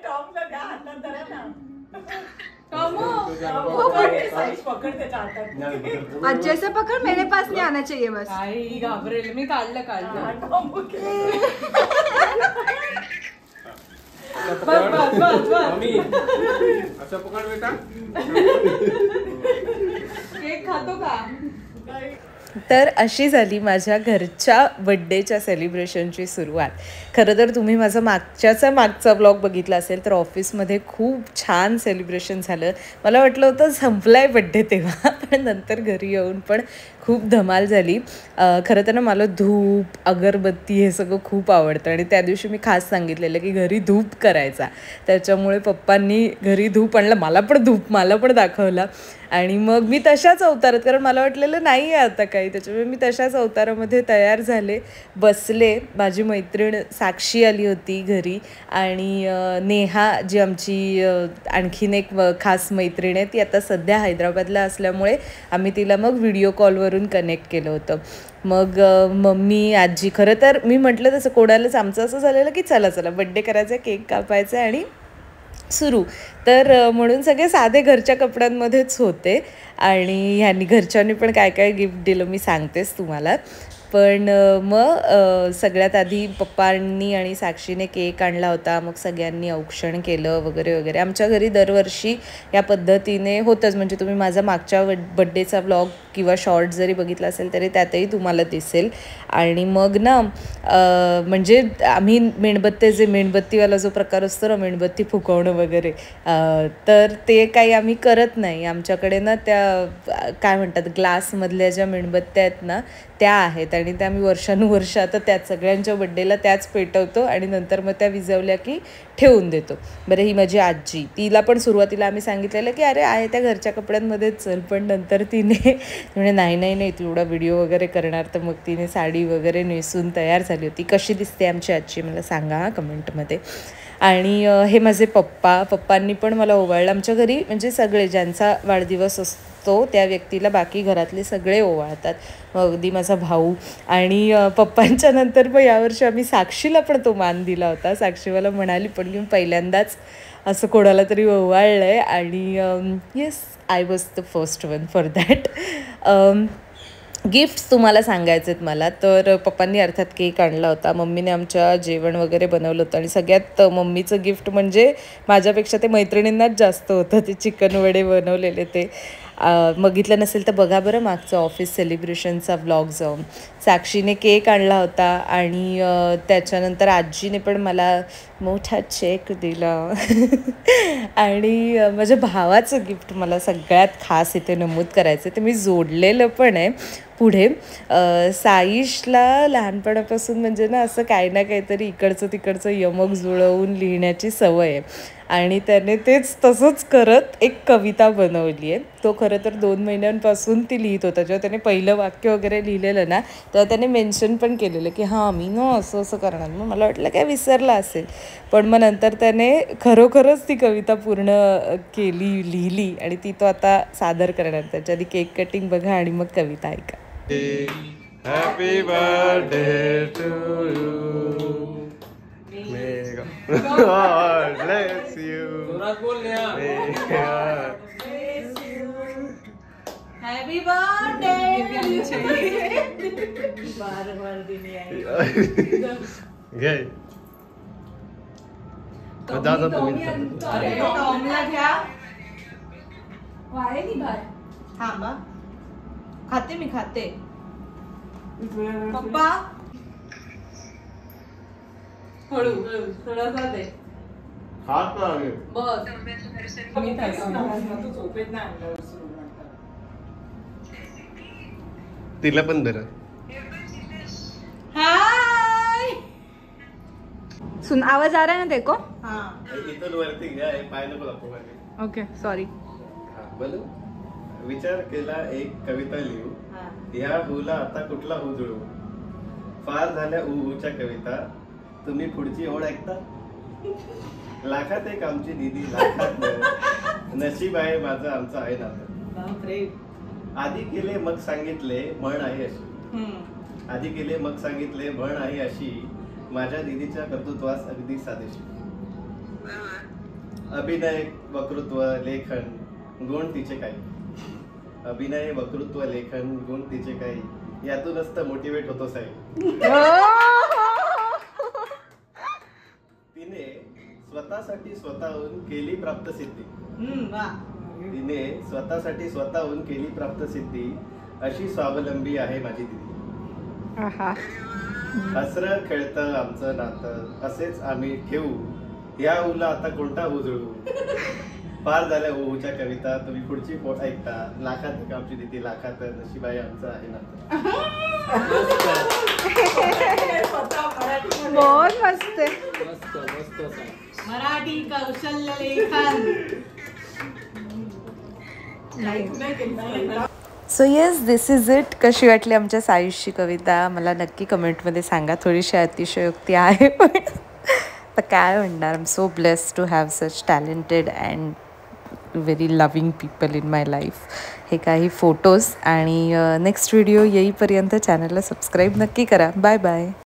टॉमला द्या हातात धरा ना. अच्छे से पकड़, मेरे पास नहीं आना चाहिए बस. आई घाबरेल मी. काढलं असं पकड बेटा. केक खातो का? तर अशी झाली माझ्या घरच्या बड्डेच्या सेलिब्रेशनची सुरुवात. खरं तर तुम्ही माझा मागचा ब्लॉग बघितला असेल तर ऑफिसमध्ये खूप छान सेलिब्रेशन झालं. मला वाटलं होतं संपलाय बड्डे तेव्हा, पण नंतर घरी येऊन पण खूप धमाल झाली. खरं तर ना मला धूप अगरबत्ती हे सगळं खूप आवडतं आणि त्या दिवशी मी खास सांगितलेलं की घरी धूप करायचा. त्याच्यामुळे पप्पांनी घरी धूप आणलं, मला पण दाखवला. आणि मग मी तशाच अवतारात, कारण मला वाटलेलं नाही आहे आता काही, त्याच्यामुळे मी तशाच अवतारामध्ये तयार झाले, बसले. माझी मैत्रीण साक्षी आली होती घरी आणि नेहा जी आमची आणखीन एक खास मैत्रीण आहे, ती आता सध्या हैदराबादला असल्यामुळे आम्ही तिला मग व्हिडिओ कॉलवरून कनेक्ट केलं होतं. मग मम्मी आजी, खरं तर मी म्हटलं तसं कोणालाच आमचं असं झालेलं की चला बड्डे करायचा, केक कापायचा आणि सुरू. तर म्हणून सगळे साधे घरच्या कपड्यांमध्येच होते आणि ह्यांनी घरच्यांनी पण काय काय गिफ्ट दिलं मी सांगतेच तुम्हाला. पण मग सगळ्यात आधी पप्पांनी आणि साक्षीने केक आणला होता. मग सगळ्यांनी औक्षण केलं वगैरे वगैरे. आमच्या घरी दरवर्षी या पद्धतीने होतंच. म्हणजे तुम्ही माझा मागच्या बड्डेचा व्लॉग किंवा शॉर्ट जरी बघितला असेल तरी त्यातही तुम्हाला दिसेल. आणि मग ना म्हणजे आम्ही मेणबत्तीवाला जो प्रकार असतो ना, मेणबत्ती फुकवणं वगैरे, तर ते काही आम्ही करत नाही. आमच्याकडे ना त्या काय म्हणतात ग्लासमधल्या ज्या मेणबत्त्या आहेत ना त्या आहेत आणि त्या आम्ही वर्षानुवर्ष आता त्याच सगळ्यांच्या बड्डेला त्याच पेटवतो आणि नंतर मग त्या विझवल्या की ठेवून देतो. बरं, ही माझी आजी, तिला पण सुरुवातीला आम्ही सांगितलेलं की अरे आहे त्या घरच्या कपड्यांमध्येच चल, पण नंतर तिने म्हणजे नाही तू एवढा व्हिडिओ वगैरे करणार, तर मग तिने साडी वगैरे नेसून तयार झाली होती. कशी दिसते आमची आजी मला सांगा हा कमेंटमध्ये. आणि हे माझे पप्पांनी पण मला ओवाळलं. आमच्या घरी म्हणजे सगळे ज्यांचा वाढदिवस असतो त्या व्यक्तीला बाकी घरातले सगळे ओवाळतात. मग अगदी माझा भाऊ आणि पप्पांच्या नंतर मग यावर्षी आम्ही साक्षीला पण तो मान दिला होता. साक्षी मला म्हणाली पण की पहिल्यांदाच असं कोणाला तरी ओवाळलं आहे आणि yes, I was the first one for that. Gifts तुम्हाला सांगायचे आहेत मला. तर पप्पांनी अर्थात केक आणला होता, मम्मीने आमच्या जेवण वगैरे बनवलं होतं आणि सगळ्यात मम्मीचं गिफ्ट म्हणजे माझ्यापेक्षा ते मैत्रिणींनाच जास्त होतं. ते चिकन वडे बनवलेले ते बघितलं नसेल तर बघा बरं मागचं ऑफिस सेलिब्रेशनचा व्लॉग जाऊन. साक्षीने केक आणला होता आणि त्याच्यानंतर आजीने पण मला मोठा चेक दिला आणि माझ्या भावाचं गिफ्ट मला सगळ्यात खास इथे नमूद करायचं ते मी जोडलेलं पण आहे पुढे. साईशला लहानपणापासून म्हणजे ना असं काही ना काहीतरी इकडचं तिकडचं यमक जुळवून लिहिण्याची सवय आहे आणि त्याने तेच तसंच करत एक कविता बनवली आहे. तो खरं तर 2 महिन्यांपासून ती लिहित होता. जेव्हा त्याने पहिलं वाक्य वगैरे लिहिलेलं ना तेव्हा त्याने मेन्शन पण केलेलं की हां मी ना असं करणार. मग मला वाटलं काय विसरला असेल, पण मग नंतर त्याने खरोखरच ती कविता पूर्ण लिहिली आणि ती तो आता सादर करणार. त्याच्या आधी केक कटिंग बघा आणि मग कविता ऐका. Happy birthday to you, may God bless you, happy birthday. घे टॉमला घ्या. थांबा, खाते मी खाते. पप्पा हळू थोडासा दे. हात ना बस तिला पण धर. हाय, सुन आवाज आ रहा है ना देखो. हां इथून वरती घ्या, पाय नको दाखवू. Okay sorry. बोलू. विचार केला एक कविता लिहू, ह्या हूला आता कुठला हू जुळवू. फार झाल्या ऊच्या कविता, तुम्ही पुढची ओळ ऐकता. लाखात एक आमची दीदी, लाखात नशीब आहे माझं आमचं आहे नातं. आधी केले मग सांगितले म्हण आहे अशी, आधी केले मग सांगितले म्हण आहे अशी, माझ्या दीदीच्या कर्तृत्वास अगदी साधेशी. अभिनय, वक्तृत्व, लेखन, गुण तिचे काही. अभिनय, वक्तृत्व, लेखन, गुण तिचे काही. यातूनच तर मोटिवेट होतो साहेब. तिने स्वतःसाठी स्वतःहून केली प्राप्त सिद्धी. तिने स्वतःसाठी स्वतःहून केली प्राप्त सिद्धी. अशी स्वावलंबी आहे माझी दिदी. आहा. हसरं खेळतं आमचं नातं, असेच आम्ही ठेवू. या ऊला आता कोणता उजळू. पार झाल्या ओहूच्या कविता, तुम्ही पुढची ऐकता. लाखात एक आमची दिदी, लाखात नशिबाई आमचं आहे नातं. बहुत मस्त आहे. मस्त मस्त सांग. मराठी कौशल्य लेखन. So yes, this is it. कशी वाटली आमच्या सायुषची कविता मला नक्की कमेंटमध्ये सांगा. थोडीशी अतिशयोक्ती आहे पण तर काय म्हणणार. I am so blessed to have such talented and very loving people in my life. हे काही फोटोज आणि नेक्स्ट व्हिडिओ येईपर्यंत चॅनलला सबस्क्राईब नक्की करा. Bye bye.